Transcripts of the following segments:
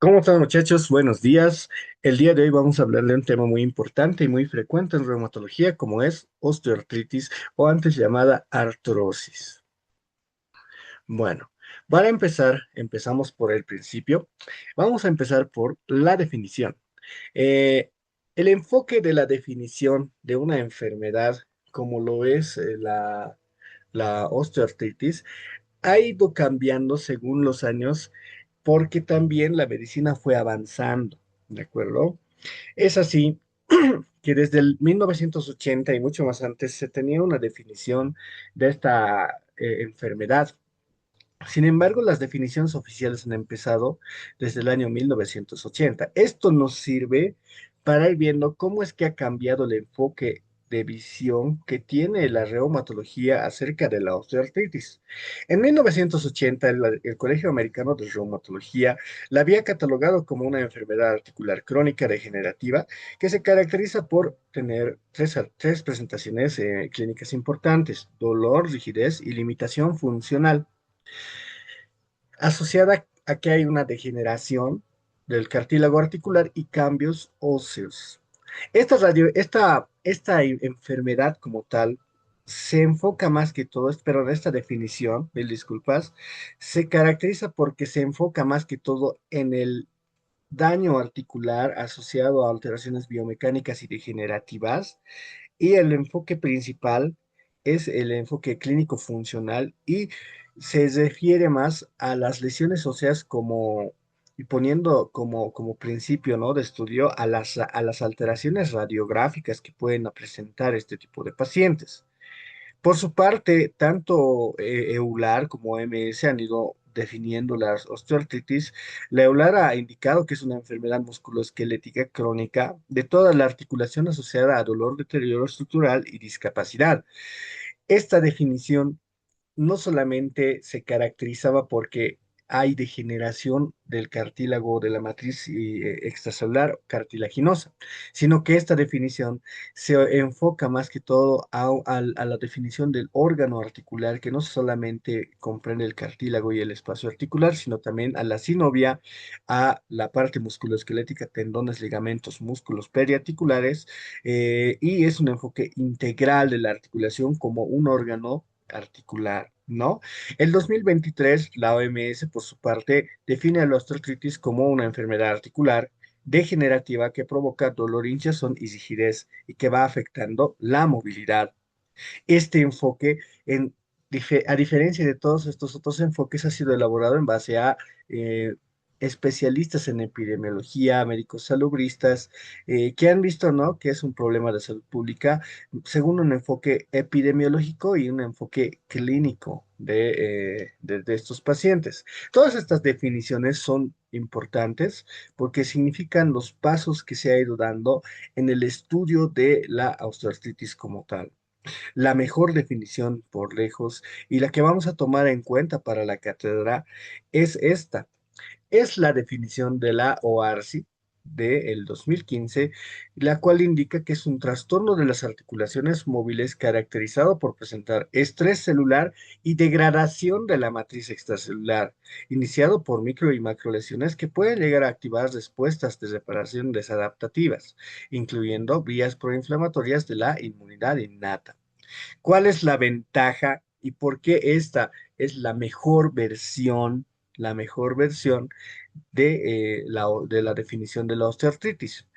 ¿Cómo están, muchachos? Buenos días. El día de hoy vamos a hablar de un tema muy importante y muy frecuente en reumatología, como es osteoartritis o antes llamada artrosis. Bueno, para empezar, empezamos por el principio. Vamos a empezar por la definición. Eh, el enfoque de la definición de una enfermedad, como lo es la osteoartritis, ha ido cambiando según los años porque también la medicina fue avanzando, ¿de acuerdo? Es así que desde el 1980 y mucho más antes se tenía una definición de esta enfermedad. Sin embargo, las definiciones oficiales han empezado desde el año 1980. Esto nos sirve para ir viendo cómo es que ha cambiado el enfoque de visión que tiene la reumatología acerca de la osteoartritis. En 1980, el Colegio Americano de Reumatología la había catalogado como una enfermedad articular crónica degenerativa que se caracteriza por tener tres presentaciones clínicas importantes: dolor, rigidez y limitación funcional asociada a que hay una degeneración del cartílago articular y cambios óseos. Esta enfermedad como tal se enfoca más que todo, pero en esta definición, mil disculpas, se caracteriza porque se enfoca más que todo en el daño articular asociado a alteraciones biomecánicas y degenerativas, y el enfoque principal es el enfoque clínico funcional y se refiere más a las lesiones óseas como, y poniendo como principio, ¿no?, de estudio a las alteraciones radiográficas que pueden presentar este tipo de pacientes. Por su parte, tanto EULAR como MS han ido definiendo la osteoartritis. La EULAR ha indicado que es una enfermedad musculoesquelética crónica de toda la articulación asociada a dolor, deterioro estructural y discapacidad. Esta definición no solamente se caracterizaba porque hay degeneración del cartílago de la matriz extracelular cartilaginosa, sino que esta definición se enfoca más que todo a la definición del órgano articular, que no solamente comprende el cartílago y el espacio articular, sino también a la sinovia, a la parte musculoesquelética, tendones, ligamentos, músculos periarticulares, y es un enfoque integral de la articulación como un órgano articular, ¿no? El 2023, la OMS, por su parte, define a la osteoartritis como una enfermedad articular degenerativa que provoca dolor, hinchazón y rigidez y que va afectando la movilidad. Este enfoque, a diferencia de todos estos otros enfoques, ha sido elaborado en base a eh, especialistas en epidemiología, médicos salubristas, que han visto, ¿no?, que es un problema de salud pública según un enfoque epidemiológico y un enfoque clínico de estos pacientes. Todas estas definiciones son importantes porque significan los pasos que se ha ido dando en el estudio de la osteoartritis como tal. La mejor definición por lejos y la que vamos a tomar en cuenta para la cátedra es esta. Es la definición de la OARSI del 2015, la cual indica que es un trastorno de las articulaciones móviles caracterizado por presentar estrés celular y degradación de la matriz extracelular, iniciado por micro y macro lesiones que pueden llegar a activar respuestas de reparación desadaptativas, incluyendo vías proinflamatorias de la inmunidad innata. ¿Cuál es la ventaja y por qué esta es la mejor versión de la definición de la osteoartritis?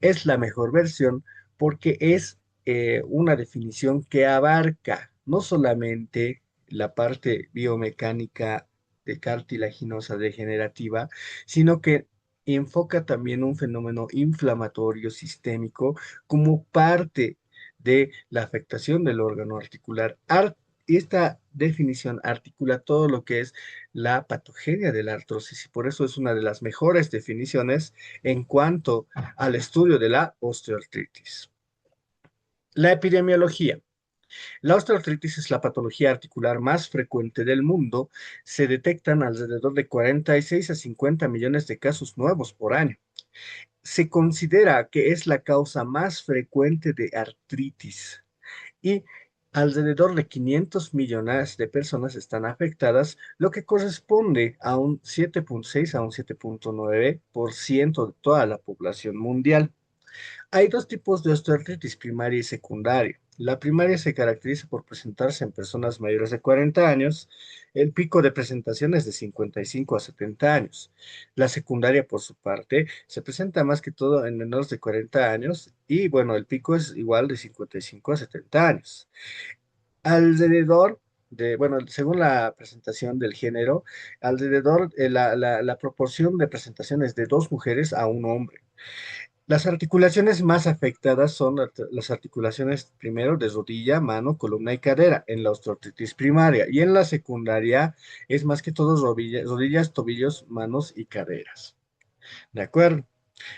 Es la mejor versión porque es una definición que abarca no solamente la parte biomecánica de cartilaginosa degenerativa, sino que enfoca también un fenómeno inflamatorio sistémico como parte de la afectación del órgano articular. Esta definición articula todo lo que es la patogenia de la artrosis y por eso es una de las mejores definiciones en cuanto al estudio de la osteoartritis. La epidemiología. La osteoartritis es la patología articular más frecuente del mundo. Se detectan alrededor de 46 a 50 millones de casos nuevos por año. Se considera que es la causa más frecuente de artritis y Alrededor de 500 millones de personas están afectadas, lo que corresponde a un 7,6 a un 7,9% de toda la población mundial. Hay dos tipos de osteoartritis, primaria y secundaria. La primaria se caracteriza por presentarse en personas mayores de 40 años. El pico de presentación es de 55 a 70 años. La secundaria, por su parte, se presenta más que todo en menores de 40 años y, bueno, el pico es igual de 55 a 70 años. Alrededor bueno, según la presentación del género, alrededor, la proporción de presentaciones de dos mujeres a un hombre. Las articulaciones más afectadas son las articulaciones primero de rodilla, mano, columna y cadera en la osteoartritis primaria y en la secundaria es más que todo rodillas, tobillos, manos y caderas. ¿De acuerdo?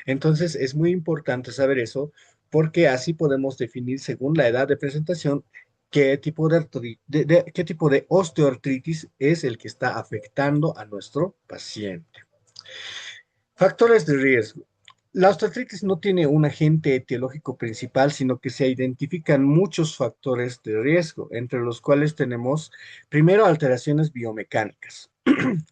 Entonces es muy importante saber eso porque así podemos definir según la edad de presentación qué tipo qué tipo de osteoartritis es el que está afectando a nuestro paciente. Factores de riesgo. La osteoartritis no tiene un agente etiológico principal, sino que se identifican muchos factores de riesgo, entre los cuales tenemos, primero, alteraciones biomecánicas,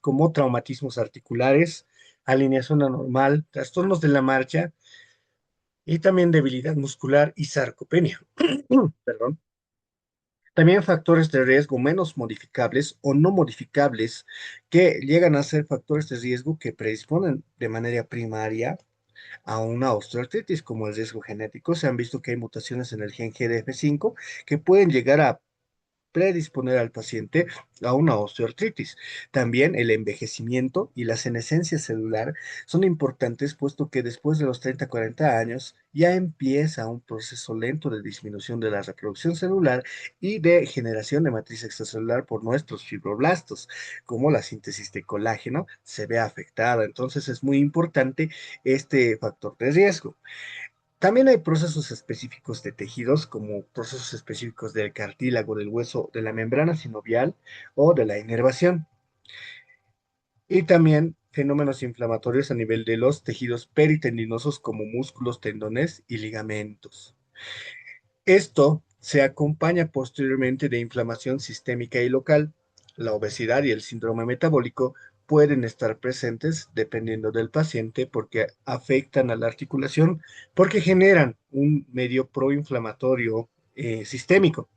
como traumatismos articulares, alineación anormal, trastornos de la marcha y también debilidad muscular y sarcopenia. Perdón. También factores de riesgo menos modificables o no modificables que llegan a ser factores de riesgo que predisponen de manera primaria a una osteoartritis, como el riesgo genético. Se han visto que hay mutaciones en el gen GDF5 que pueden llegar a predisponer al paciente a una osteoartritis. También el envejecimiento y la senescencia celular son importantes, puesto que después de los 30, 40 años ya empieza un proceso lento de disminución de la reproducción celular y de generación de matriz extracelular por nuestros fibroblastos, como la síntesis de colágeno se ve afectada. Entonces es muy importante este factor de riesgo. También hay procesos específicos de tejidos, como procesos específicos del cartílago, del hueso, de la membrana sinovial o de la inervación. Y también fenómenos inflamatorios a nivel de los tejidos peritendinosos como músculos, tendones y ligamentos. Esto se acompaña posteriormente de inflamación sistémica y local. La obesidad y el síndrome metabólico pueden estar presentes dependiendo del paciente porque afectan a la articulación, porque generan un medio proinflamatorio sistémico.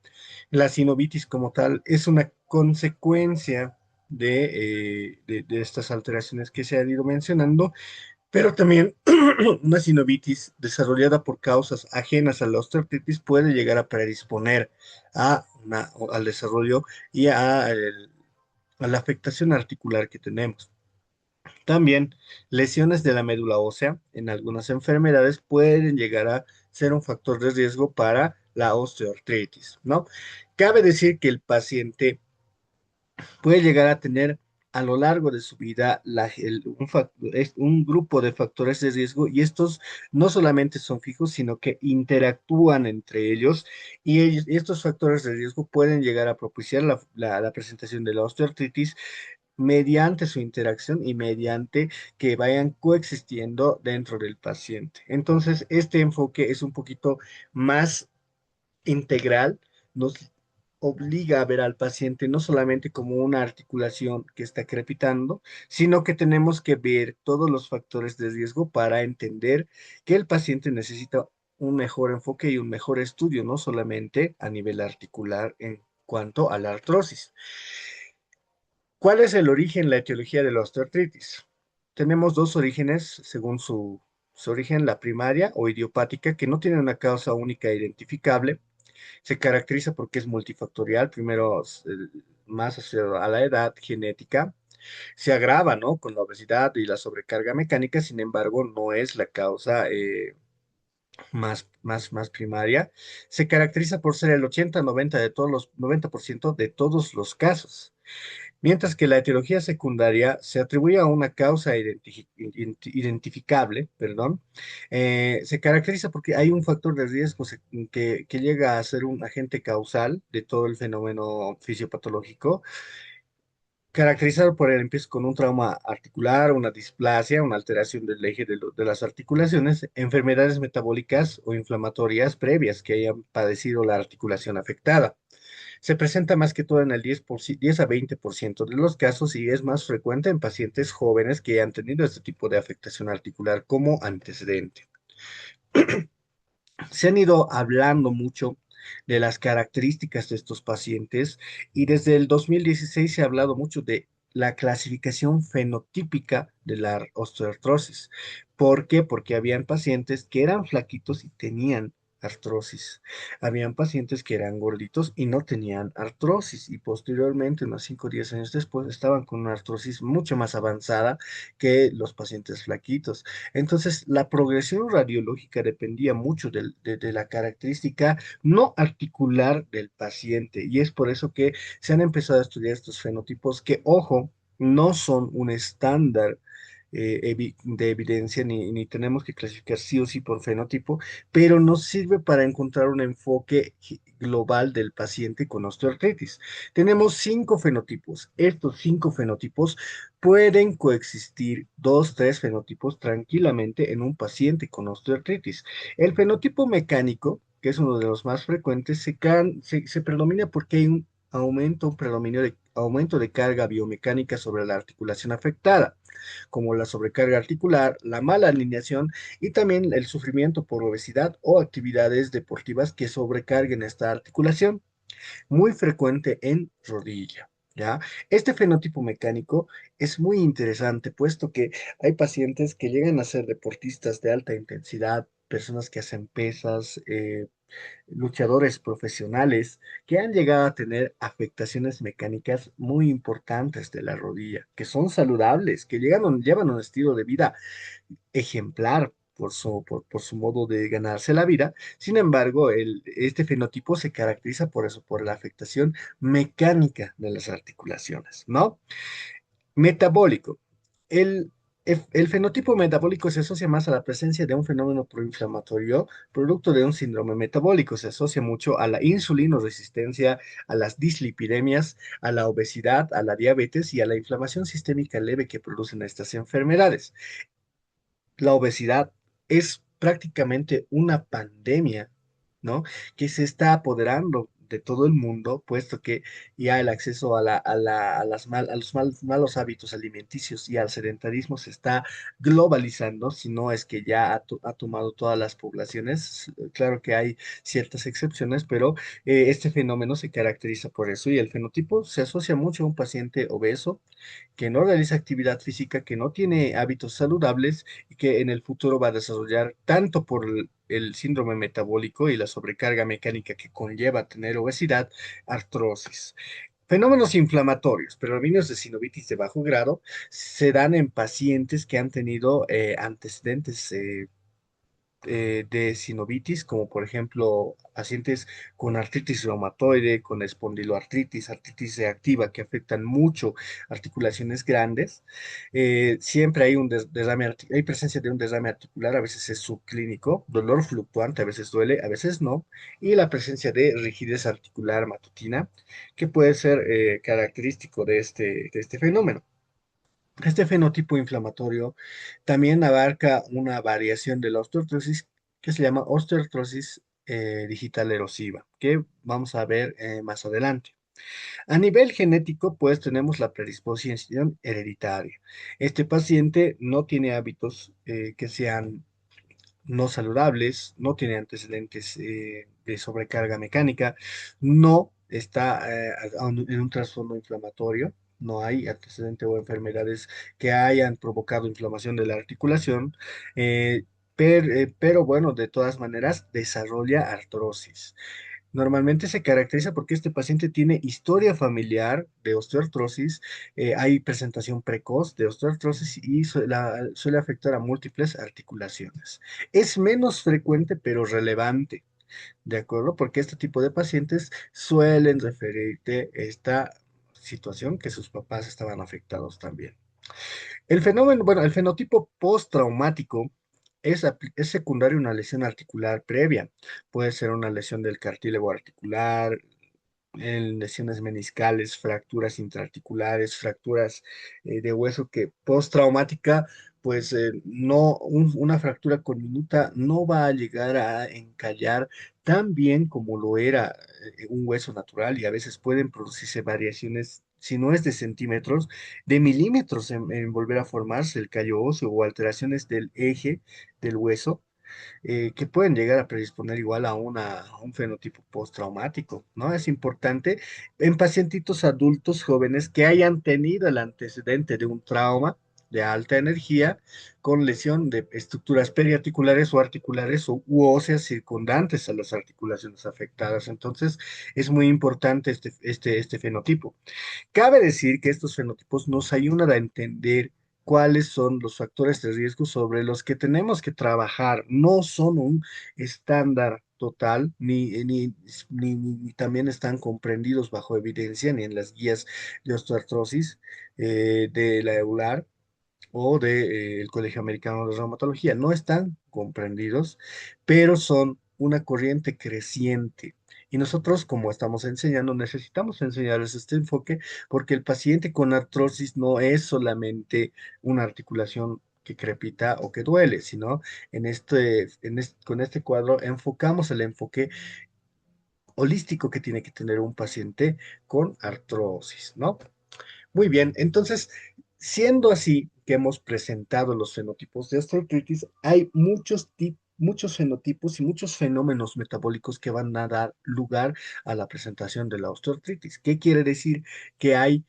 La sinovitis como tal es una consecuencia de estas alteraciones que se han ido mencionando, pero también una sinovitis desarrollada por causas ajenas a la osteoartritis puede llegar a predisponer al desarrollo y a la afectación articular que tenemos. También lesiones de la médula ósea en algunas enfermedades pueden llegar a ser un factor de riesgo para la osteoartritis, ¿no? Cabe decir que el paciente puede llegar a tener a lo largo de su vida un grupo de factores de riesgo y estos no solamente son fijos, sino que interactúan entre ellos y estos factores de riesgo pueden llegar a propiciar la presentación de la osteoartritis mediante su interacción y mediante que vayan coexistiendo dentro del paciente. Entonces, este enfoque es un poquito más integral, nos obliga a ver al paciente no solamente como una articulación que está crepitando, sino que tenemos que ver todos los factores de riesgo para entender que el paciente necesita un mejor enfoque y un mejor estudio, no solamente a nivel articular en cuanto a la artrosis. ¿Cuál es el origen, la etiología de la osteoartritis? Tenemos dos orígenes según su origen, la primaria o idiopática, que no tiene una causa única e identificable. Se caracteriza porque es multifactorial, primero más asociado a la edad genética, se agrava, ¿no? Con la obesidad y la sobrecarga mecánica, sin embargo, no es la causa más primaria. Se caracteriza por ser el 80-90 de todos los 90% de todos los casos. Mientras que la etiología secundaria se atribuye a una causa identificable, perdón, se caracteriza porque hay un factor de riesgo que llega a ser un agente causal de todo el fenómeno fisiopatológico, caracterizado por el empiezo con un trauma articular, una displasia, una alteración del eje de las articulaciones, enfermedades metabólicas o inflamatorias previas que hayan padecido la articulación afectada. Se presenta más que todo en el 10 a 20% de los casos y es más frecuente en pacientes jóvenes que han tenido este tipo de afectación articular como antecedente. Se han ido hablando mucho de las características de estos pacientes y desde el 2016 se ha hablado mucho de la clasificación fenotípica de la osteoartrosis. ¿Por qué? Porque habían pacientes que eran flaquitos y tenían artrosis. Habían pacientes que eran gorditos y no tenían artrosis y posteriormente, unos 5 o 10 años después, estaban con una artrosis mucho más avanzada que los pacientes flaquitos. Entonces, la progresión radiológica dependía mucho de la característica no articular del paciente y es por eso que se han empezado a estudiar estos fenotipos que, ojo, no son un estándar de evidencia ni tenemos que clasificar sí o sí por fenotipo, pero nos sirve para encontrar un enfoque global del paciente con osteoartritis. Tenemos 5 fenotipos. Estos 5 fenotipos pueden coexistir 2, 3 fenotipos tranquilamente en un paciente con osteoartritis. El fenotipo mecánico, que es uno de los más frecuentes, se predomina porque hay un aumento, un predominio de aumento de carga biomecánica sobre la articulación afectada, como la sobrecarga articular, la mala alineación y también el sufrimiento por obesidad o actividades deportivas que sobrecarguen esta articulación, muy frecuente en rodilla. ¿Ya? Este fenotipo mecánico es muy interesante, puesto que hay pacientes que llegan a ser deportistas de alta intensidad, personas que hacen pesas, luchadores profesionales que han llegado a tener afectaciones mecánicas muy importantes de la rodilla, que son saludables, que llevan un estilo de vida ejemplar por su modo de ganarse la vida. Sin embargo, este fenotipo se caracteriza por eso, por la afectación mecánica de las articulaciones, ¿no? Metabólico. El, el fenotipo metabólico se asocia más a la presencia de un fenómeno proinflamatorio, producto de un síndrome metabólico. Se asocia mucho a la insulinoresistencia, a las dislipidemias, a la obesidad, a la diabetes y a la inflamación sistémica leve que producen estas enfermedades. La obesidad es prácticamente una pandemia, ¿no? Que se está apoderando de todo el mundo, puesto que ya el acceso a los malos hábitos alimenticios y al sedentarismo se está globalizando, si no es que ya ha tomado todas las poblaciones. Claro que hay ciertas excepciones, pero este fenómeno se caracteriza por eso y el fenotipo se asocia mucho a un paciente obeso que no realiza actividad física, que no tiene hábitos saludables y que en el futuro va a desarrollar tanto por el síndrome metabólico y la sobrecarga mecánica que conlleva tener obesidad, artrosis. Fenómenos inflamatorios, predominios de sinovitis de bajo grado, se dan en pacientes que han tenido antecedentes de sinovitis, como por ejemplo pacientes con artritis reumatoide, con espondiloartritis, artritis reactiva, que afectan mucho articulaciones grandes. Siempre hay un hay presencia de un derrame articular, a veces es subclínico, dolor fluctuante, a veces duele, a veces no, y la presencia de rigidez articular matutina, que puede ser característico de este fenómeno. Este fenotipo inflamatorio también abarca una variación de la osteoartrosis que se llama osteoartrosis digital erosiva, que vamos a ver más adelante. A nivel genético, pues tenemos la predisposición hereditaria. Este paciente no tiene hábitos que sean no saludables, no tiene antecedentes de sobrecarga mecánica, no está en un trastorno inflamatorio, no hay antecedente o enfermedades que hayan provocado inflamación de la articulación, eh, pero bueno, de todas maneras desarrolla artrosis. Normalmente se caracteriza porque este paciente tiene historia familiar de osteoartrosis, hay presentación precoz de osteoartrosis y suele afectar a múltiples articulaciones. Es menos frecuente pero relevante, ¿de acuerdo? Porque este tipo de pacientes suelen referirte esta situación que sus papás estaban afectados también. El fenómeno, bueno, el fenotipo postraumático es secundario a una lesión articular previa. Puede ser una lesión del cartílago articular, en lesiones meniscales, fracturas intraarticulares, fracturas de hueso que postraumática pues no, una fractura conminuta no va a llegar a encallar tan bien como lo era un hueso natural y a veces pueden producirse variaciones, si no es de centímetros, de milímetros en volver a formarse el callo óseo o alteraciones del eje del hueso que pueden llegar a predisponer igual a un fenotipo postraumático, ¿no? Es importante en pacientitos adultos jóvenes que hayan tenido el antecedente de un trauma de alta energía con lesión de estructuras periarticulares o articulares u óseas circundantes a las articulaciones afectadas. Entonces, es muy importante este fenotipo. Cabe decir que estos fenotipos nos ayudan a entender cuáles son los factores de riesgo sobre los que tenemos que trabajar. No son un estándar total, ni también están comprendidos bajo evidencia, ni en las guías de osteoartrosis de la EULAR o del Colegio Americano de Reumatología. No están comprendidos, pero son una corriente creciente. Y nosotros, como estamos enseñando, necesitamos enseñarles este enfoque porque el paciente con artrosis no es solamente una articulación que crepita o que duele, sino con este cuadro enfocamos el enfoque holístico que tiene que tener un paciente con artrosis, ¿no? Muy bien, entonces, siendo así que hemos presentado los fenotipos de osteoartritis, hay muchos fenotipos y muchos fenómenos metabólicos que van a dar lugar a la presentación de la osteoartritis. ¿Qué quiere decir? Que hay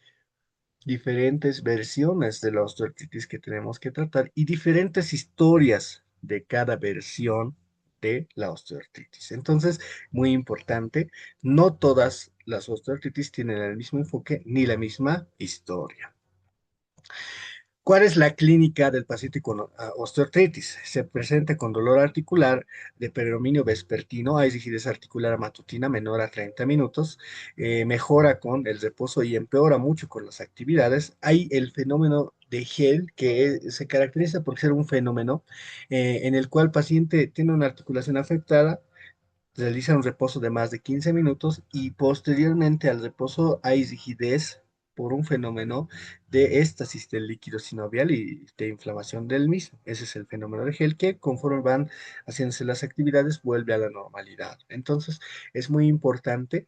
diferentes versiones de la osteoartritis que tenemos que tratar y diferentes historias de cada versión de la osteoartritis. Entonces, muy importante, no todas las osteoartritis tienen el mismo enfoque ni la misma historia. ¿Cuál es la clínica del paciente con osteoartritis? Se presenta con dolor articular de predominio vespertino, hay rigidez articular matutina menor a 30 minutos, mejora con el reposo y empeora mucho con las actividades. Hay el fenómeno de gel que se caracteriza por ser un fenómeno en el cual el paciente tiene una articulación afectada, realiza un reposo de más de 15 minutos y posteriormente al reposo hay rigidez por un fenómeno de éstasis del líquido sinovial y de inflamación del mismo. Ese es el fenómeno de gel que conforme van haciéndose las actividades vuelve a la normalidad. Entonces es muy importante.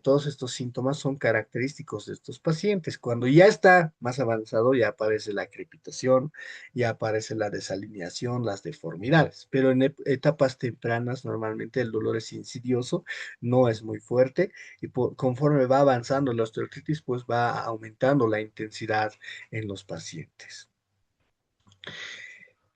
Todos estos síntomas son característicos de estos pacientes. Cuando ya está más avanzado, ya aparece la crepitación, ya aparece la desalineación, las deformidades, pero en etapas tempranas normalmente el dolor es insidioso, no es muy fuerte y conforme va avanzando la osteoartritis, pues va aumentando la intensidad en los pacientes.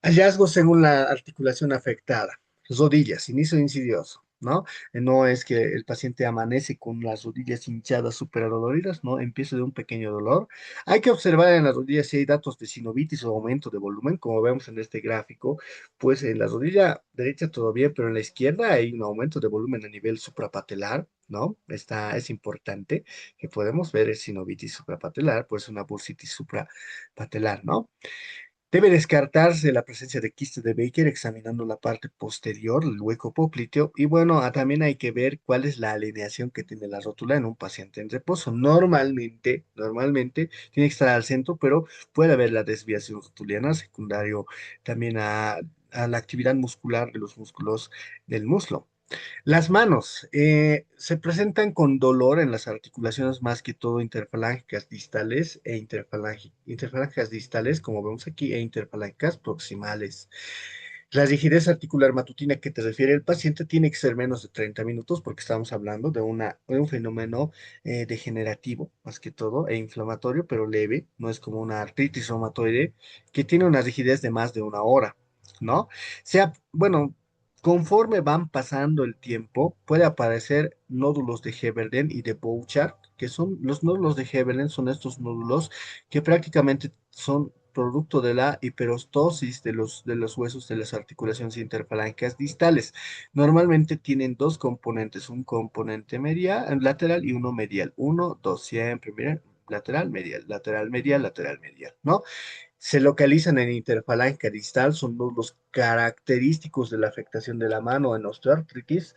Hallazgos según la articulación afectada. Rodillas, inicio insidioso, ¿no? No es que el paciente amanece con las rodillas hinchadas, súper adoloridas, ¿no? Empieza de un pequeño dolor. Hay que observar en las rodillas si hay datos de sinovitis o aumento de volumen, como vemos en este gráfico, pues en la rodilla derecha todo bien, pero en la izquierda hay un aumento de volumen a nivel suprapatelar, ¿no? Es importante que podemos ver el sinovitis suprapatelar, pues una bursitis suprapatelar, ¿no? Debe descartarse la presencia de quiste de Baker examinando la parte posterior, el hueco popliteo, y bueno, también hay que ver cuál es la alineación que tiene la rótula en un paciente en reposo. Normalmente tiene que estar al centro, pero puede haber la desviación rotuliana secundario también a la actividad muscular de los músculos del muslo. Las manos se presentan con dolor en las articulaciones más que todo interfalángicas distales interfalángicas distales, como vemos aquí, e interfalángicas proximales. La rigidez articular matutina que te refiere el paciente tiene que ser menos de 30 minutos porque estamos hablando de un fenómeno degenerativo, más que todo, e inflamatorio, pero leve, no es como una artritis reumatoide que tiene una rigidez de más de una hora, ¿no? Bueno, conforme van pasando el tiempo, puede aparecer nódulos de Heberden y de Bouchard, que son los nódulos de Heberden, son estos nódulos que prácticamente son producto de la hiperostosis de los huesos de las articulaciones interfalángicas distales. Normalmente tienen dos componentes, un componente medial, lateral y uno medial. Uno, dos, siempre, miren, lateral, medial, lateral, medial, lateral, medial, ¿no? Se localizan en interfalange distal, son los característicos de la afectación de la mano en osteoartritis.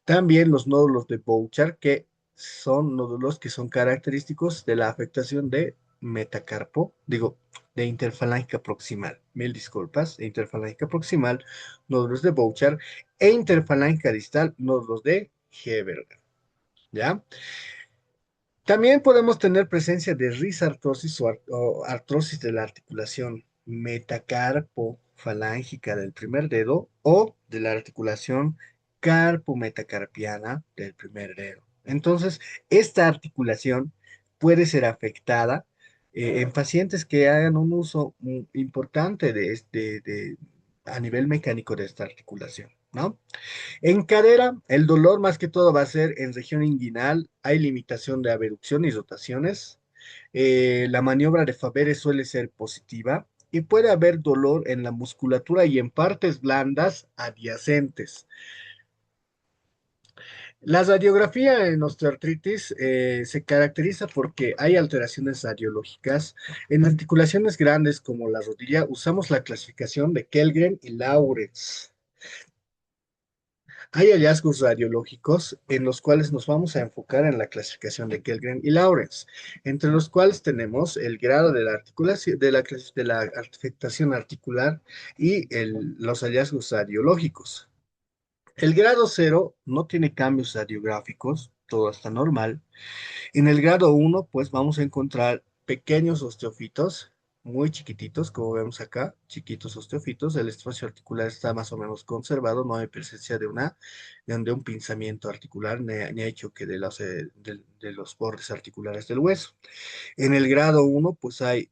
También los nódulos de Bouchard, que son nódulos que son característicos de la afectación de metacarpo, digo, de interfalángica proximal, mil disculpas, de interfalángica proximal, nódulos de Bouchard, e interfalángica distal, nódulos de Heberger, ¿ya? También podemos tener presencia de risartrosis o artrosis de la articulación metacarpo-falángica del primer dedo o de la articulación carpo-metacarpiana del primer dedo. Entonces, esta articulación puede ser afectada en pacientes que hagan un uso importante a nivel mecánico de esta articulación, ¿no? En cadera, el dolor más que todo va a ser en región inguinal. Hay limitación de abducción y rotaciones. La maniobra de Fabere suele ser positiva y puede haber dolor en la musculatura y en partes blandas adyacentes. La radiografía en osteoartritis se caracteriza porque hay alteraciones radiológicas. En articulaciones grandes como la rodilla usamos la clasificación de Kellgren y Lawrence. Hay hallazgos radiológicos en los cuales nos vamos a enfocar en la clasificación de Kellgren y Lawrence, entre los cuales tenemos el grado de la articulación, de la afectación articular y los hallazgos radiológicos. El grado cero no tiene cambios radiográficos, todo está normal. En el grado uno, pues vamos a encontrar pequeños osteofitos, muy chiquititos, como vemos acá, chiquitos osteofitos. El espacio articular está más o menos conservado, no hay presencia de un pinzamiento articular, ni hay choque de los bordes articulares del hueso. En el grado uno, pues hay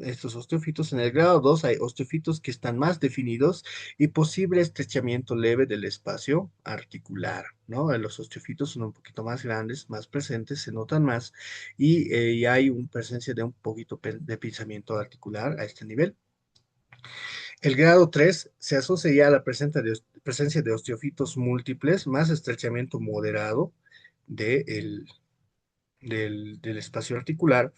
estos osteofitos. En el grado 2 hay osteofitos que están más definidos y posible estrechamiento leve del espacio articular, ¿no? Los osteofitos son un poquito más grandes, más presentes, se notan más y hay una presencia de un poquito de pinzamiento articular a este nivel. El grado 3 se asocia ya a la presencia de osteofitos múltiples, más estrechamiento moderado de del espacio articular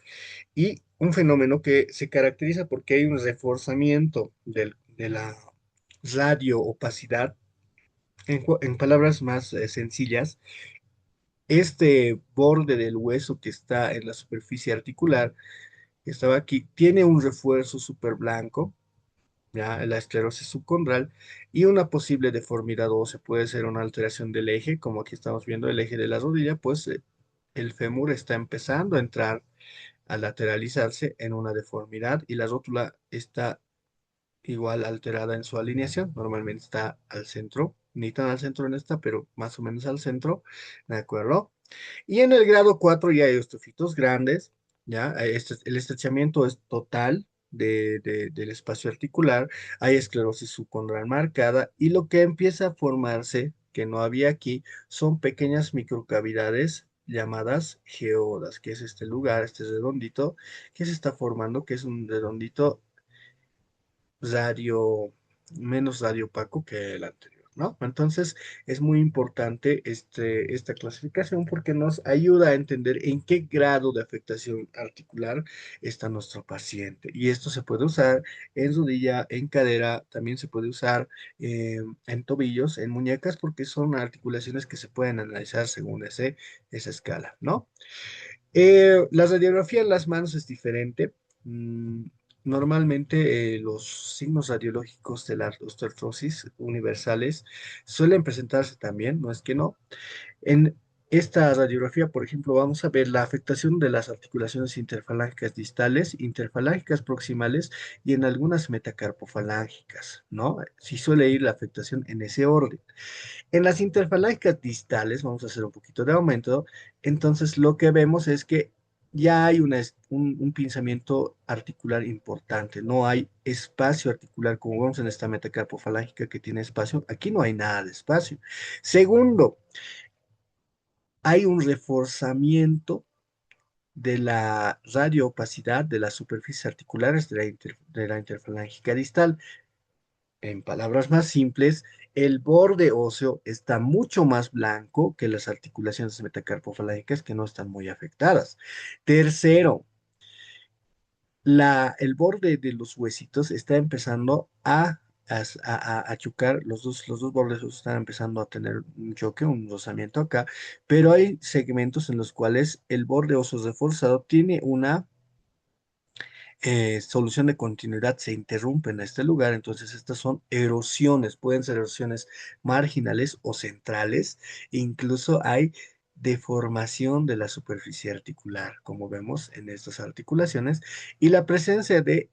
y un fenómeno que se caracteriza porque hay un reforzamiento de la radioopacidad. En palabras más sencillas, este borde del hueso que está en la superficie articular, que estaba aquí, tiene un refuerzo súper blanco, ya la esclerosis subcondral, y una posible deformidad ósea. Puede ser una alteración del eje, como aquí estamos viendo el eje de la rodilla, pues el fémur está empezando a entrar a lateralizarse en una deformidad y la rótula está igual alterada en su alineación. Normalmente está al centro, ni tan al centro en esta, pero más o menos al centro, ¿de acuerdo? Y en el grado 4 ya hay osteofitos grandes, ¿ya? El estrechamiento es total del espacio articular, hay esclerosis subcondral marcada y lo que empieza a formarse, que no había aquí, son pequeñas microcavidades llamadas geodas, que es este lugar, este redondito que se está formando, que es un redondito radio, menos radiopaco que el anterior, ¿no? Entonces es muy importante esta clasificación porque nos ayuda a entender en qué grado de afectación articular está nuestro paciente. Y esto se puede usar en rodilla, en cadera, también se puede usar en tobillos, en muñecas, porque son articulaciones que se pueden analizar según esa escala, ¿no? La radiografía en las manos es diferente. Mm, Normalmente los signos radiológicos de la osteoartrosis universales suelen presentarse también, no es que no. En esta radiografía, por ejemplo, vamos a ver la afectación de las articulaciones interfalángicas distales, interfalángicas proximales y en algunas metacarpofalángicas, ¿no? Sí suele ir la afectación en ese orden. En las interfalángicas distales, vamos a hacer un poquito de aumento, entonces lo que vemos es que ya hay un pinzamiento articular importante, no hay espacio articular como vemos en esta metacarpofalángica que tiene espacio, aquí no hay nada de espacio. Segundo, hay un reforzamiento de la radioopacidad de las superficies articulares de la interfalángica distal. En palabras más simples, el borde óseo está mucho más blanco que las articulaciones metacarpofalángicas que no están muy afectadas. Tercero, el borde de los huesitos está empezando a chocar, los dos bordes están empezando a tener un choque, un rozamiento acá, pero hay segmentos en los cuales el borde óseo reforzado tiene una solución de continuidad se interrumpe en este lugar, entonces estas son erosiones, pueden ser erosiones marginales o centrales, e incluso hay deformación de la superficie articular, como vemos en estas articulaciones, y la presencia de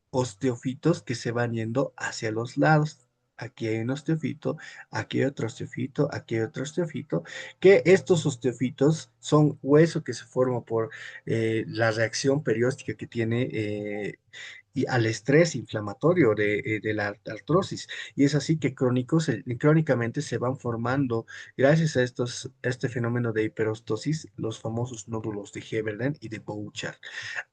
osteofitos que se van yendo hacia los lados. Aquí hay un osteofito, aquí hay otro osteofito, aquí hay otro osteofito, que estos osteofitos son hueso que se forma por la reacción perióstica que tiene y al estrés inflamatorio de la artrosis. Y es así que crónicamente se van formando, gracias a este fenómeno de hiperostosis, los famosos nódulos de Heberden y de Bouchard.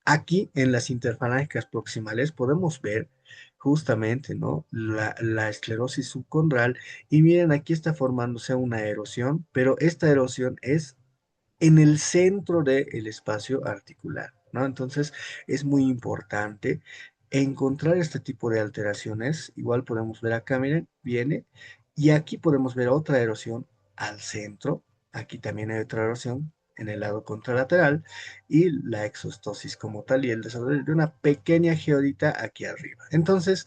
Aquí en las interfalángicas proximales podemos ver justamente, ¿no? La esclerosis subcondral y miren, aquí está formándose una erosión, pero esta erosión es en el centro del espacio articular, ¿no? Entonces es muy importante encontrar este tipo de alteraciones. Igual podemos ver acá, miren, viene, y aquí podemos ver otra erosión al centro. Aquí también hay otra erosión en el lado contralateral y la exostosis como tal y el desarrollo de una pequeña geodita aquí arriba. Entonces,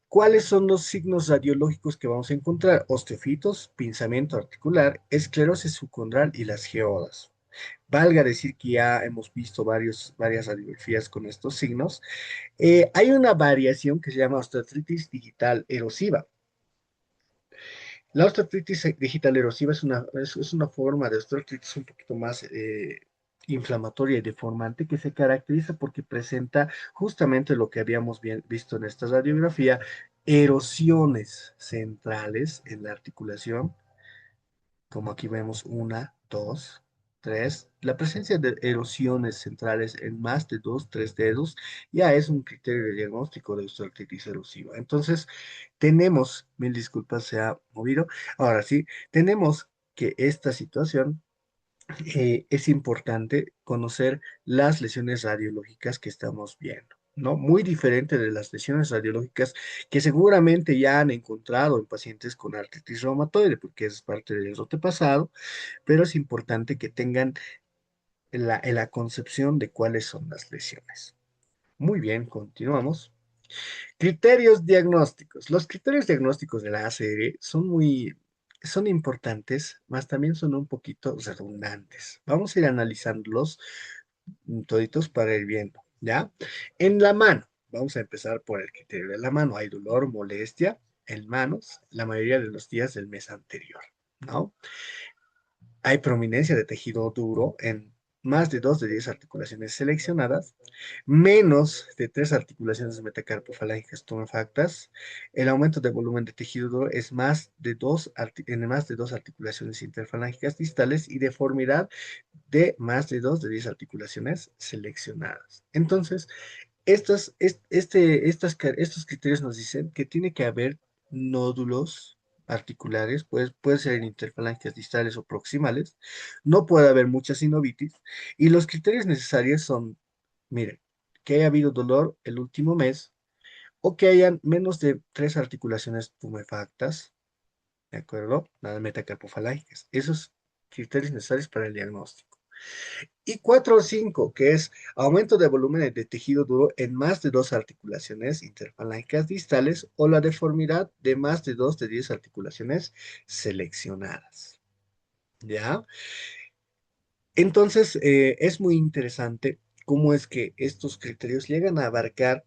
¿cuáles son los signos radiológicos que vamos a encontrar? Osteofitos, pinzamiento articular, esclerosis subcondral y las geodas. Valga decir que ya hemos visto varias radiografías con estos signos. Hay una variación que se llama osteoartritis digital erosiva. La osteoartritis digital erosiva es una forma de osteoartritis un poquito más inflamatoria y deformante que se caracteriza porque presenta justamente lo que habíamos visto en esta radiografía, erosiones centrales en la articulación, como aquí vemos una, dos, tres. La presencia de erosiones centrales en más de dos, tres dedos ya es un criterio de diagnóstico de osteoartritis erosiva. Entonces, tenemos, mil disculpas, se ha movido. Ahora sí, tenemos que esta situación es importante conocer las lesiones radiológicas que estamos viendo, ¿no? Muy diferente de las lesiones radiológicas que seguramente ya han encontrado en pacientes con artritis reumatoide, porque es parte del rote pasado, pero es importante que tengan la concepción de cuáles son las lesiones. Muy bien, continuamos. Criterios diagnósticos. Los criterios diagnósticos de la ACR son importantes, más también son un poquito redundantes. Vamos a ir analizándolos toditos para ir viendo, ¿ya? En la mano, vamos a empezar por el criterio de la mano. Hay dolor, molestia en manos la mayoría de los días del mes anterior, ¿no? Hay prominencia de tejido duro en más de 2 de 10 articulaciones seleccionadas, menos de 3 articulaciones metacarpofalángicas tumefactas. El aumento de volumen de tejido duro es más de en más de 2 articulaciones interfalángicas distales y deformidad de más de 2 de 10 articulaciones seleccionadas. Entonces, estos criterios nos dicen que tiene que haber nódulos articulares, pues puede ser en interfalanges distales o proximales, no puede haber mucha sinovitis, y los criterios necesarios son, miren, que haya habido dolor el último mes, o que hayan menos de 3 articulaciones tumefactas, ¿de acuerdo? Nada metacarpofalángicas. Esos criterios necesarios para el diagnóstico. Y 4 o 5, que es aumento de volumen de tejido duro en más de 2 articulaciones interfalángicas distales o la deformidad de más de 2 de 10 articulaciones seleccionadas. ¿Ya? Entonces, es muy interesante cómo es que estos criterios llegan a abarcar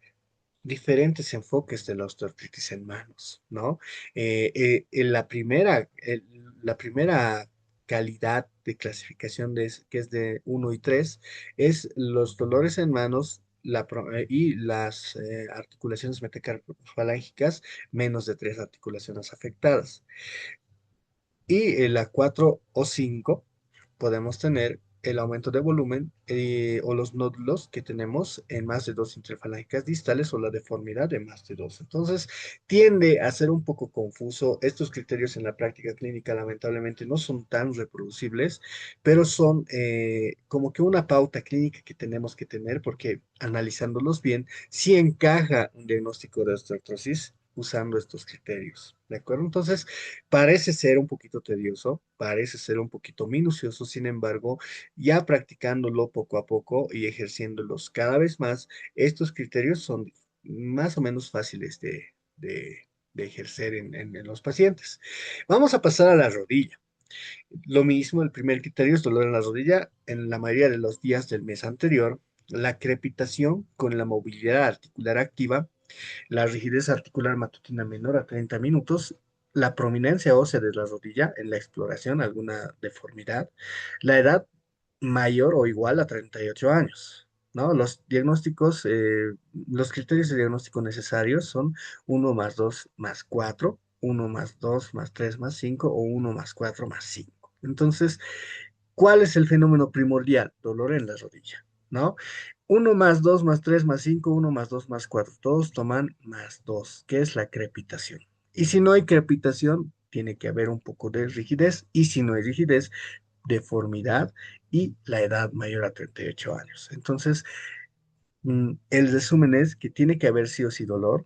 diferentes enfoques de la osteoartritis en manos, ¿no? En la primera calidad de clasificación que es de uno y 3 es los dolores en manos y las articulaciones metacarpofalángicas, menos de 3 articulaciones afectadas. Y en la 4 o 5 podemos tener el aumento de volumen o los nódulos que tenemos en más de 2 interfalángicas distales o la deformidad de más de 2. Entonces, tiende a ser un poco confuso. Estos criterios en la práctica clínica lamentablemente no son tan reproducibles, pero son como que una pauta clínica que tenemos que tener porque analizándolos bien, si encaja un diagnóstico de osteoartrosis usando estos criterios, ¿de acuerdo? Entonces, parece ser un poquito tedioso, parece ser un poquito minucioso, sin embargo, ya practicándolo poco a poco y ejerciéndolos cada vez más, estos criterios son más o menos fáciles de ejercer en los pacientes. Vamos a pasar a la rodilla. Lo mismo, el primer criterio es dolor en la rodilla en la mayoría de los días del mes anterior, la crepitación con la movilidad articular activa, la rigidez articular matutina menor a 30 minutos, la prominencia ósea de la rodilla en la exploración, alguna deformidad, la edad mayor o igual a 38 años. ¿No? Los diagnósticos, los criterios de diagnóstico necesarios son uno más 2 más 4, uno más 2 más 3 más 5 o uno más 4 más 5. Entonces, ¿cuál es el fenómeno primordial? Dolor en la rodilla, ¿no? Uno más 2 más 3 más 5, uno más 2 más 4. Todos toman más 2, que es la crepitación. Y si no hay crepitación, tiene que haber un poco de rigidez. Y si no hay rigidez, deformidad y la edad mayor a 38 años. Entonces, el resumen es que tiene que haber sí o sí dolor,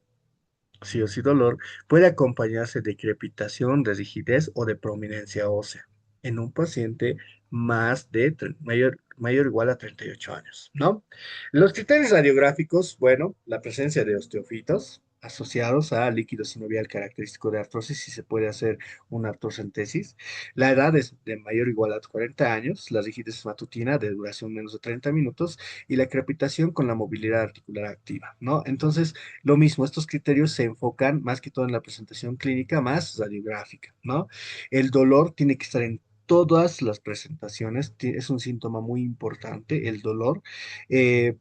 puede acompañarse de crepitación, de rigidez o de prominencia ósea en un paciente mayor o igual a 38 años, ¿no? Los criterios radiográficos, bueno, la presencia de osteofitos asociados a líquido sinovial característico de artrosis, si se puede hacer una artrocentesis. La edad es de mayor o igual a 40 años, la rigidez matutina de duración menos de 30 minutos y la crepitación con la movilidad articular activa, ¿no? Entonces, lo mismo, estos criterios se enfocan más que todo en la presentación clínica más radiográfica, ¿no? El dolor tiene que estar en todas las presentaciones, es un síntoma muy importante, el dolor. Eh,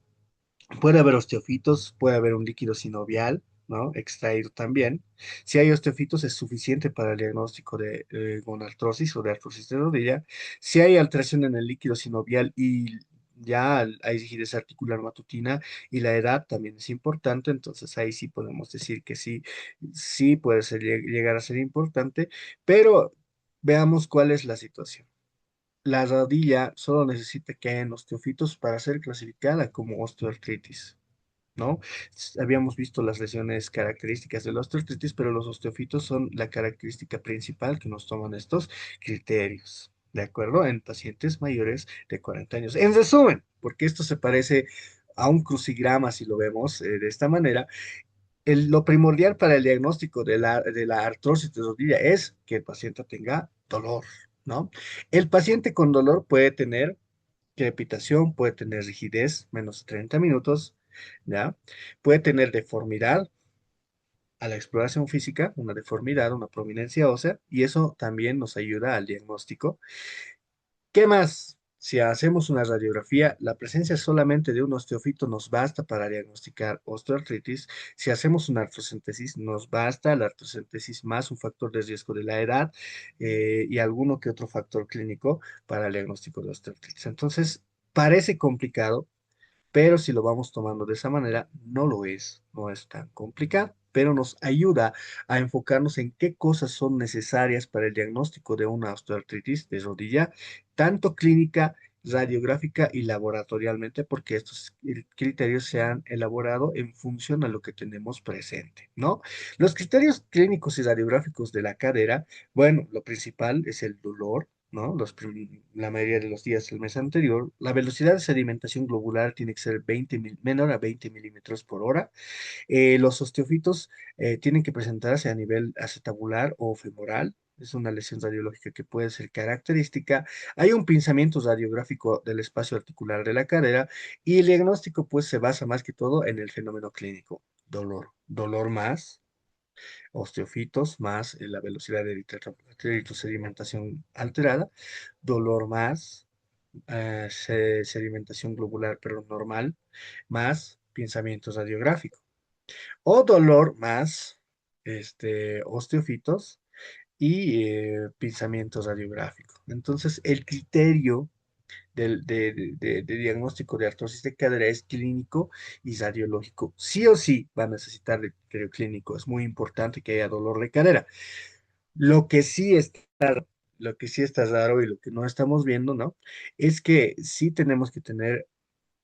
Puede haber osteofitos, puede haber un líquido sinovial, ¿no? Extraído también. Si hay osteofitos es suficiente para el diagnóstico de gonartrosis o de artrosis de rodilla. Si hay alteración en el líquido sinovial y ya hay rigidez articular matutina y la edad también es importante, entonces ahí sí podemos decir que sí, sí puede ser, llegar a ser importante, pero veamos cuál es la situación. La rodilla solo necesita que hayan osteofitos para ser clasificada como osteoartritis, ¿no? Habíamos visto las lesiones características de la osteoartritis, pero los osteofitos son la característica principal que nos toman estos criterios, ¿de acuerdo? En pacientes mayores de 40 años. En resumen, porque esto se parece a un crucigrama si lo vemos de esta manera, lo primordial para el diagnóstico de la artrosis de rodilla es que el paciente tenga dolor, ¿no? El paciente con dolor puede tener crepitación, puede tener rigidez, menos de 30 minutos, ¿ya? Puede tener deformidad a la exploración física, una deformidad, una prominencia ósea, y eso también nos ayuda al diagnóstico. ¿Qué más? Si hacemos una radiografía, la presencia solamente de un osteofito nos basta para diagnosticar osteoartritis. Si hacemos una artrocentesis, nos basta la artrocentesis más un factor de riesgo de la edad y alguno que otro factor clínico para el diagnóstico de osteoartritis. Entonces, parece complicado, pero si lo vamos tomando de esa manera, no lo es, no es tan complicado, pero nos ayuda a enfocarnos en qué cosas son necesarias para el diagnóstico de una osteoartritis de rodilla, tanto clínica, radiográfica y laboratorialmente, porque estos criterios se han elaborado en función a lo que tenemos presente, ¿no? Los criterios clínicos y radiográficos de la cadera, bueno, lo principal es el dolor, ¿no? La mayoría de los días del mes anterior. La velocidad de sedimentación globular tiene que ser menor a 20 milímetros por hora. Los osteofitos tienen que presentarse a nivel acetabular o femoral. Es una lesión radiológica que puede ser característica. Hay un pinzamiento radiográfico del espacio articular de la cadera y el diagnóstico pues se basa más que todo en el fenómeno clínico. Dolor, dolor más osteofitos más la velocidad de eritrosedimentación alterada, dolor más sedimentación globular pero normal, más pinzamiento radiográfico, o dolor más osteofitos y pinzamiento radiográfico. Entonces, el criterio de diagnóstico de artrosis de cadera es clínico y radiológico. Sí o sí va a necesitar de criterio clínico. Es muy importante que haya dolor de cadera. Lo que sí está, lo que sí está raro y lo que no estamos viendo, ¿no? Es que sí tenemos que tener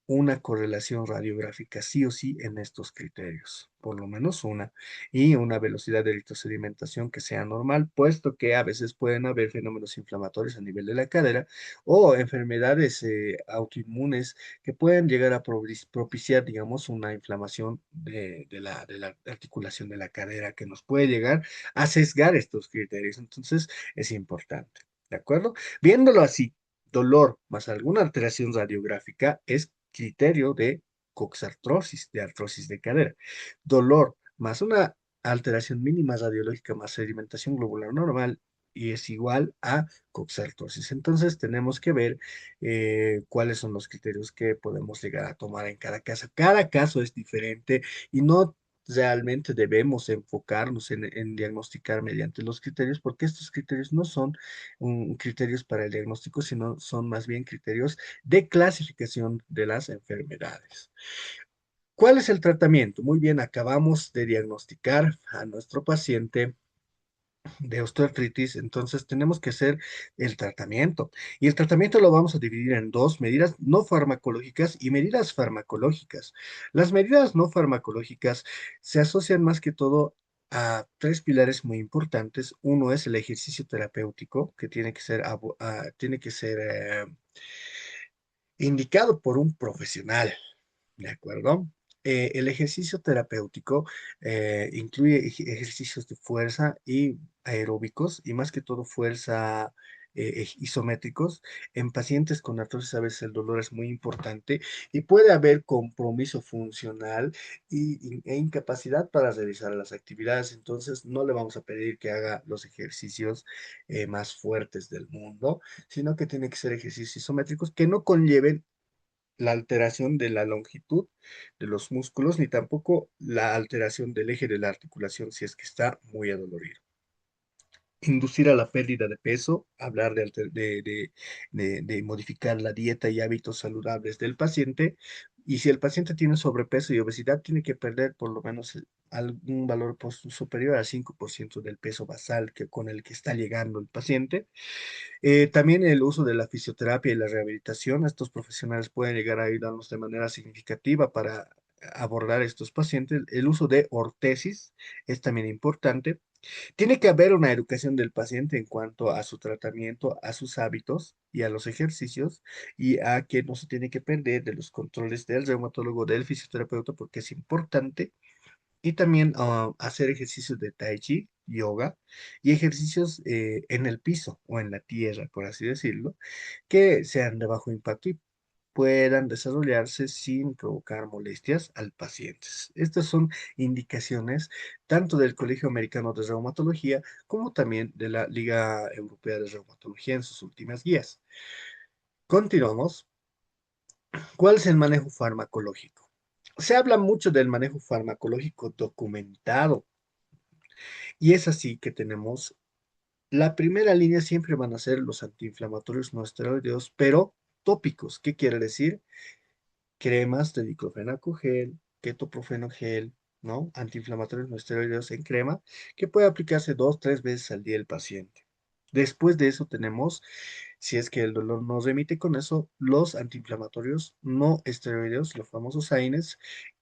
una correlación radiográfica sí o sí en estos criterios, por lo menos una, y una velocidad de eritrosedimentación que sea normal, puesto que a veces pueden haber fenómenos inflamatorios a nivel de la cadera o enfermedades autoinmunes que pueden llegar a propiciar, digamos, una inflamación de la articulación de la cadera que nos puede llegar a sesgar estos criterios. Entonces, es importante, ¿de acuerdo? Viéndolo así, dolor más alguna alteración radiográfica es criterio de coxartrosis, de artrosis de cadera. Dolor más una alteración mínima radiológica más sedimentación globular normal y es igual a coxartrosis. Entonces tenemos que ver cuáles son los criterios que podemos llegar a tomar en cada caso. Cada caso es diferente y no realmente debemos enfocarnos en diagnosticar mediante los criterios, porque estos criterios no son criterios para el diagnóstico, sino son más bien criterios de clasificación de las enfermedades. ¿Cuál es el tratamiento? Muy bien, acabamos de diagnosticar a nuestro paciente de osteoartritis, entonces tenemos que hacer el tratamiento. Y el tratamiento lo vamos a dividir en dos, medidas no farmacológicas y medidas farmacológicas. Las medidas no farmacológicas se asocian más que todo a tres pilares muy importantes. Uno es el ejercicio terapéutico, que tiene que ser, tiene que ser indicado por un profesional. ¿De acuerdo? El ejercicio terapéutico incluye ejercicios de fuerza y aeróbicos, y más que todo fuerza isométricos. En pacientes con artrosis a veces el dolor es muy importante y puede haber compromiso funcional e incapacidad para realizar las actividades. Entonces, no le vamos a pedir que haga los ejercicios más fuertes del mundo, sino que tiene que ser ejercicios isométricos que no conlleven la alteración de la longitud de los músculos, ni tampoco la alteración del eje de la articulación si es que está muy adolorido. Inducir a la pérdida de peso, hablar de modificar la dieta y hábitos saludables del paciente. Y si el paciente tiene sobrepeso y obesidad, tiene que perder por lo menos algún valor superior al 5% del peso basal con el que está llegando el paciente. También el uso de la fisioterapia y la rehabilitación. Estos profesionales pueden llegar a ayudarnos de manera significativa para abordar estos pacientes. El uso de ortesis es también importante. Tiene que haber una educación del paciente en cuanto a su tratamiento, a sus hábitos y a los ejercicios y a que no se tiene que perder de los controles del reumatólogo, del fisioterapeuta, porque es importante y también hacer ejercicios de tai chi, yoga y ejercicios en el piso o en la tierra, por así decirlo, que sean de bajo impacto y puedan desarrollarse sin provocar molestias al paciente. Estas son indicaciones tanto del Colegio Americano de Reumatología como también de la Liga Europea de Reumatología en sus últimas guías. Continuamos. ¿Cuál es el manejo farmacológico? Se habla mucho del manejo farmacológico documentado. Y es así que tenemos, la primera línea siempre van a ser los antiinflamatorios no esteroideos, pero tópicos. ¿Qué quiere decir? Cremas de diclofenaco gel, ketoprofeno gel, ¿no? Antiinflamatorios no esteroideos en crema, que puede aplicarse 2, 3 veces al día el paciente. Después de eso tenemos, si es que el dolor no remite con eso, los antiinflamatorios no esteroideos, los famosos AINES.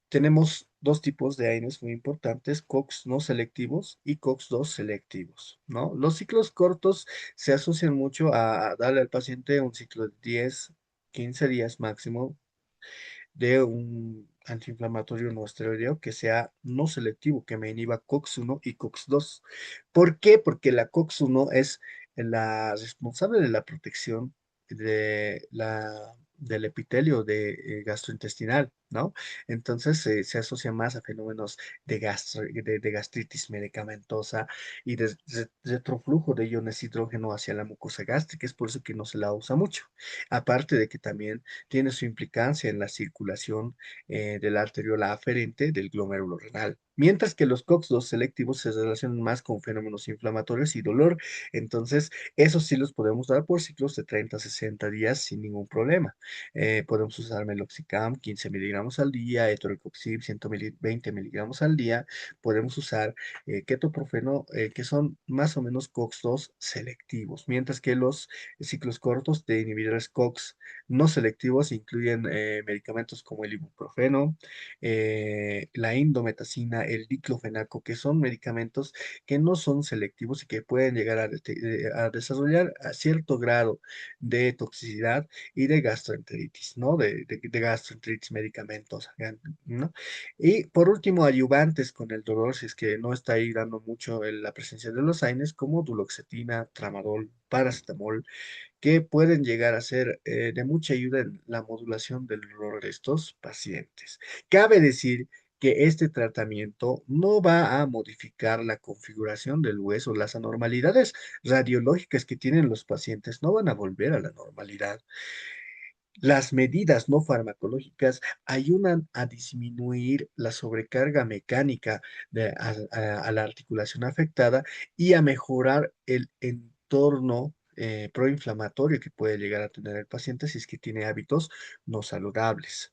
Tenemos dos tipos de AINES muy importantes, COX no selectivos y COX-2 selectivos, ¿no? Los ciclos cortos se asocian mucho a darle al paciente un ciclo de 10, 15 días máximo de un antiinflamatorio no esteroideo que sea no selectivo, que me inhiba COX-1 y COX-2. ¿Por qué? Porque la COX-1 es la responsable de la protección del epitelio gastrointestinal, ¿no? Entonces se asocia más a fenómenos de gastritis medicamentosa y de retroflujo de iones hidrógeno hacia la mucosa gástrica, es por eso que no se la usa mucho. Aparte de que también tiene su implicancia en la circulación de la arteriola aferente del glomérulo renal. Mientras que los COX-2 selectivos se relacionan más con fenómenos inflamatorios y dolor, entonces esos sí los podemos dar por ciclos de 30 a 60 días sin ningún problema. Podemos usar meloxicam, 15 mg miligramos al día, etoricoxib 120 miligramos al día, podemos usar ketoprofeno, que son más o menos COX-2 selectivos, mientras que los ciclos cortos de inhibidores COX no selectivos incluyen medicamentos como el ibuprofeno, la indometacina, el diclofenaco, que son medicamentos que no son selectivos y que pueden llegar a desarrollar a cierto grado de toxicidad y de gastroenteritis, ¿no? De gastroenteritis medicamentosa, ¿no? Y por último, ayudantes con el dolor, si es que no está ahí dando mucho la presencia de los AINES, como duloxetina, tramadol, paracetamol, que pueden llegar a ser de mucha ayuda en la modulación del dolor de estos pacientes. Cabe decir que este tratamiento no va a modificar la configuración del hueso. Las anormalidades radiológicas que tienen los pacientes no van a volver a la normalidad. Las medidas no farmacológicas ayudan a disminuir la sobrecarga mecánica a la articulación afectada y a mejorar el entorno proinflamatorio que puede llegar a tener el paciente si es que tiene hábitos no saludables.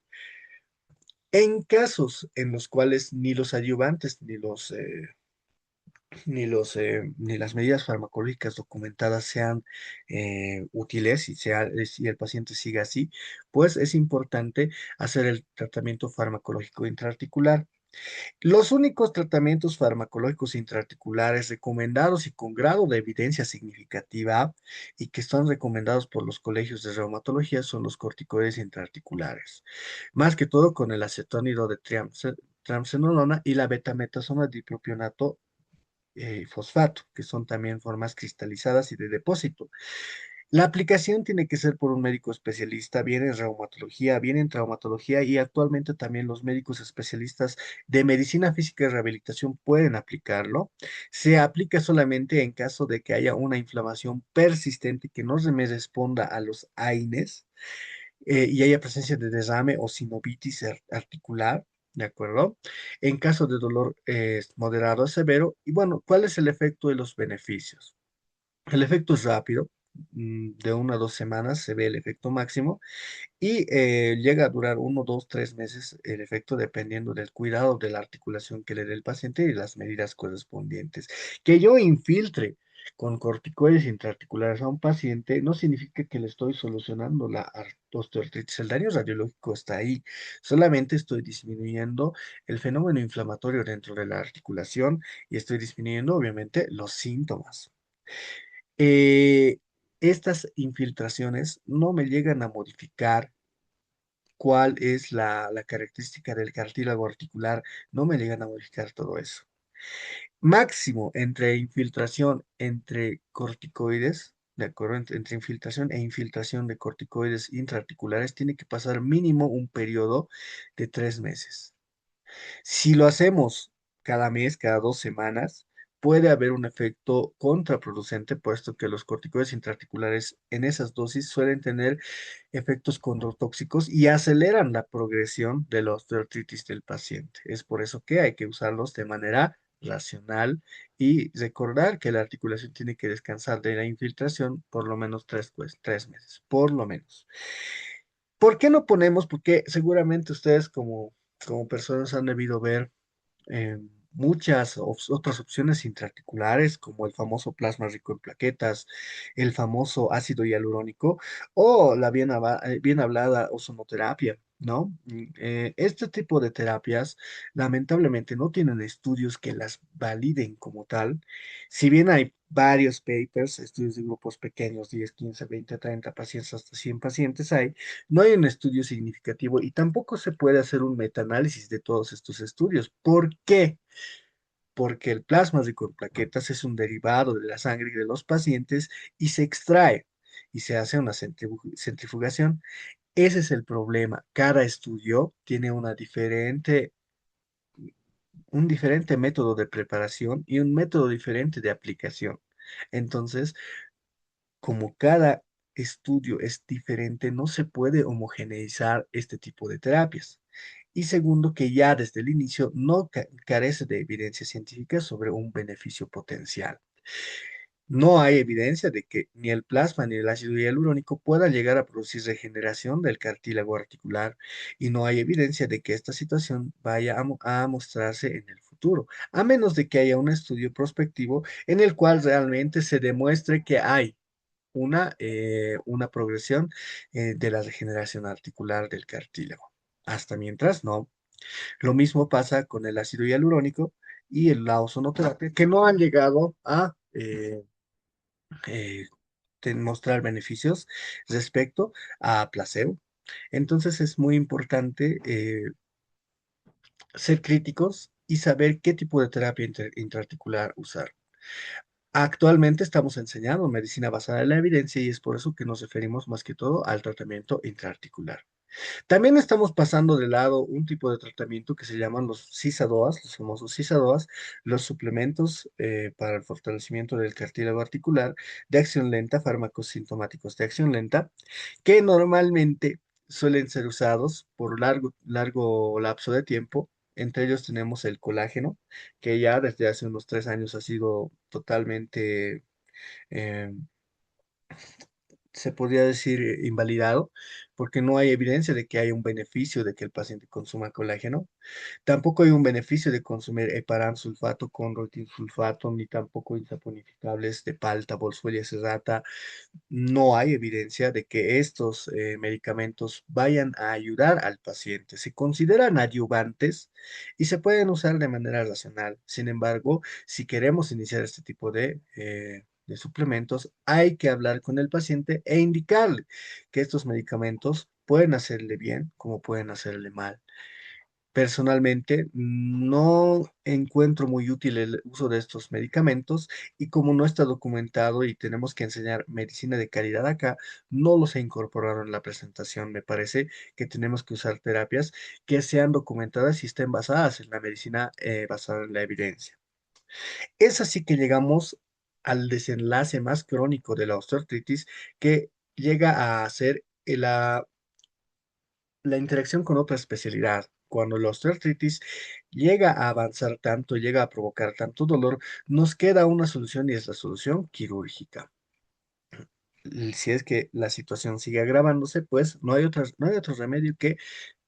En casos en los cuales ni los ayudantes ni las medidas farmacológicas documentadas sean útiles y si el paciente sigue así, pues es importante hacer el tratamiento farmacológico intraarticular. Los únicos tratamientos farmacológicos intraarticulares recomendados y con grado de evidencia significativa y que están recomendados por los colegios de reumatología son los corticoides intraarticulares, más que todo con el acetónido de triamcinolona y la betametasona dipropionato fosfato, que son también formas cristalizadas y de depósito. La aplicación tiene que ser por un médico especialista, bien en reumatología, bien en traumatología y actualmente también los médicos especialistas de medicina física y rehabilitación pueden aplicarlo. Se aplica solamente en caso de que haya una inflamación persistente que no me responda a los AINES y haya presencia de derrame o sinovitis articular, ¿de acuerdo? En caso de dolor moderado a severo. Y bueno, ¿cuál es el efecto de los beneficios? El efecto es rápido, de 1 a 2 semanas se ve el efecto máximo y llega a durar 1, 2, 3 meses el efecto dependiendo del cuidado de la articulación que le dé el paciente y las medidas correspondientes. Que yo infiltre con corticoides intraarticulares a un paciente no significa que le estoy solucionando la osteoartritis. El daño radiológico está ahí. Solamente estoy disminuyendo el fenómeno inflamatorio dentro de la articulación y estoy disminuyendo obviamente los síntomas. Eh, Estas infiltraciones no me llegan a modificar cuál es la característica del cartílago articular, no me llegan a modificar todo eso. Máximo entre infiltración entre corticoides, ¿de acuerdo? Entre infiltración e infiltración de corticoides intraarticulares tiene que pasar mínimo un periodo de 3 meses. Si lo hacemos cada mes, cada 2 semanas, puede haber un efecto contraproducente, puesto que los corticoides intraarticulares en esas dosis suelen tener efectos condrotóxicos y aceleran la progresión de la osteoartritis del paciente. Es por eso que hay que usarlos de manera racional y recordar que la articulación tiene que descansar de la infiltración por lo menos 3 meses, por lo menos. ¿Por qué no ponemos? Porque seguramente ustedes como personas han debido ver eh, muchas otras opciones intraarticulares, como el famoso plasma rico en plaquetas, el famoso ácido hialurónico o la bien hablada ozonoterapia, ¿no? Este tipo de terapias lamentablemente no tienen estudios que las validen como tal. Si bien hay varios papers, estudios de grupos pequeños, 10, 15, 20, 30 pacientes, hasta 100 pacientes hay, no hay un estudio significativo y tampoco se puede hacer un metaanálisis de todos estos estudios. ¿Por qué? Porque el plasma rico en plaquetas es un derivado de la sangre de los pacientes y se extrae y se hace una centrifugación. Ese es el problema. Cada estudio tiene un diferente método de preparación y un método diferente de aplicación. Entonces, como cada estudio es diferente, no se puede homogeneizar este tipo de terapias. Y segundo, que ya desde el inicio no carece de evidencia científica sobre un beneficio potencial. No hay evidencia de que ni el plasma ni el ácido hialurónico puedan llegar a producir regeneración del cartílago articular y no hay evidencia de que esta situación vaya a mostrarse en el futuro, a menos de que haya un estudio prospectivo en el cual realmente se demuestre que hay una progresión de la regeneración articular del cartílago. Hasta mientras no. Lo mismo pasa con el ácido hialurónico y la ozonoterapia, que no han llegado a eh, mostrar beneficios respecto a placebo. Entonces es muy importante ser críticos y saber qué tipo de terapia intraarticular usar. Actualmente estamos enseñando medicina basada en la evidencia y es por eso que nos referimos más que todo al tratamiento intraarticular. También estamos pasando de lado un tipo de tratamiento que se llaman los CISADOAS, los famosos CISADOAS, los suplementos para el fortalecimiento del cartílago articular de acción lenta, fármacos sintomáticos de acción lenta, que normalmente suelen ser usados por largo lapso de tiempo. Entre ellos tenemos el colágeno, que ya desde hace unos 3 años ha sido totalmente eh, se podría decir invalidado, porque no hay evidencia de que haya un beneficio de que el paciente consuma colágeno. Tampoco hay un beneficio de consumir heparan sulfato con sulfato, ni tampoco insaponificables de palta, boswellia serrata. No hay evidencia de que estos medicamentos vayan a ayudar al paciente. Se consideran adyuvantes y se pueden usar de manera racional. Sin embargo, si queremos iniciar este tipo de suplementos, hay que hablar con el paciente e indicarle que estos medicamentos pueden hacerle bien como pueden hacerle mal. Personalmente, no encuentro muy útil el uso de estos medicamentos y como no está documentado y tenemos que enseñar medicina de calidad acá, no los he incorporado en la presentación. Me parece que tenemos que usar terapias que sean documentadas y estén basadas en la medicina basada en la evidencia. Es así que llegamos al desenlace más crónico de la osteoartritis que llega a ser la interacción con otra especialidad. Cuando la osteoartritis llega a avanzar tanto, llega a provocar tanto dolor, nos queda una solución y es la solución quirúrgica. Y si es que la situación sigue agravándose, pues no hay otro remedio que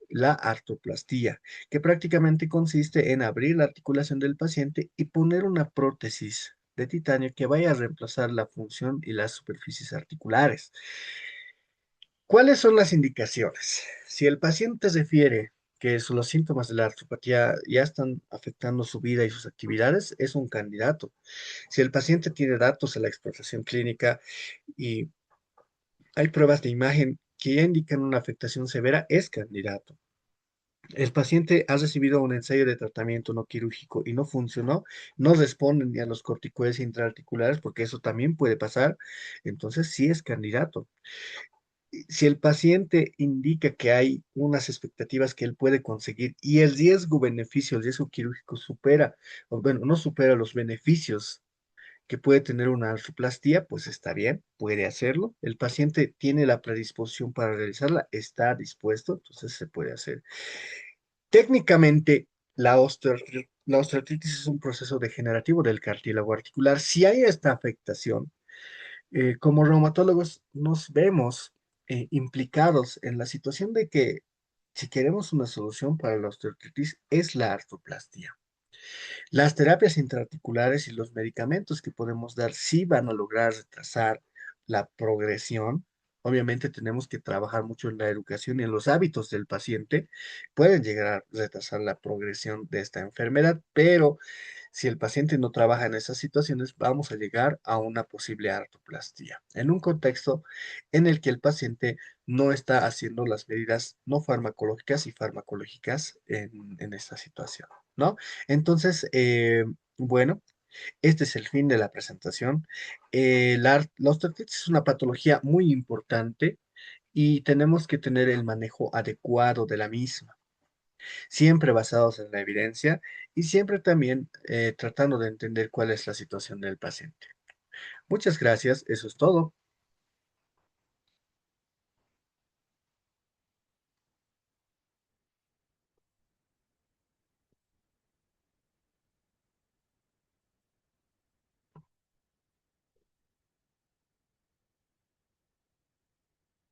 la artroplastía, que prácticamente consiste en abrir la articulación del paciente y poner una prótesis de titanio que vaya a reemplazar la función y las superficies articulares. ¿Cuáles son las indicaciones? Si el paciente refiere que los síntomas de la artropatía ya están afectando su vida y sus actividades, es un candidato. Si el paciente tiene datos de la exploración clínica y hay pruebas de imagen que ya indican una afectación severa, es candidato. El paciente ha recibido un ensayo de tratamiento no quirúrgico y no funcionó, no responden ni a los corticoides intraarticulares, porque eso también puede pasar, entonces sí es candidato. Si el paciente indica que hay unas expectativas que él puede conseguir y el riesgo-beneficio, el riesgo quirúrgico supera, o bueno, no supera los beneficios que puede tener una artroplastía, pues está bien, puede hacerlo. El paciente tiene la predisposición para realizarla, está dispuesto, entonces se puede hacer. Técnicamente, la osteoartritis es un proceso degenerativo del cartílago articular. Si hay esta afectación, como reumatólogos nos vemos implicados en la situación de que si queremos una solución para la osteoartritis es la artroplastía. Las terapias intraarticulares y los medicamentos que podemos dar sí van a lograr retrasar la progresión. Obviamente tenemos que trabajar mucho en la educación y en los hábitos del paciente. Pueden llegar a retrasar la progresión de esta enfermedad, pero si el paciente no trabaja en esas situaciones, vamos a llegar a una posible artroplastía, en un contexto en el que el paciente no está haciendo las medidas no farmacológicas y farmacológicas en esta situación, ¿no? Entonces, bueno, este es el fin de la presentación. La osteoartritis es una patología muy importante y tenemos que tener el manejo adecuado de la misma, siempre basados en la evidencia y siempre también tratando de entender cuál es la situación del paciente. Muchas gracias, eso es todo.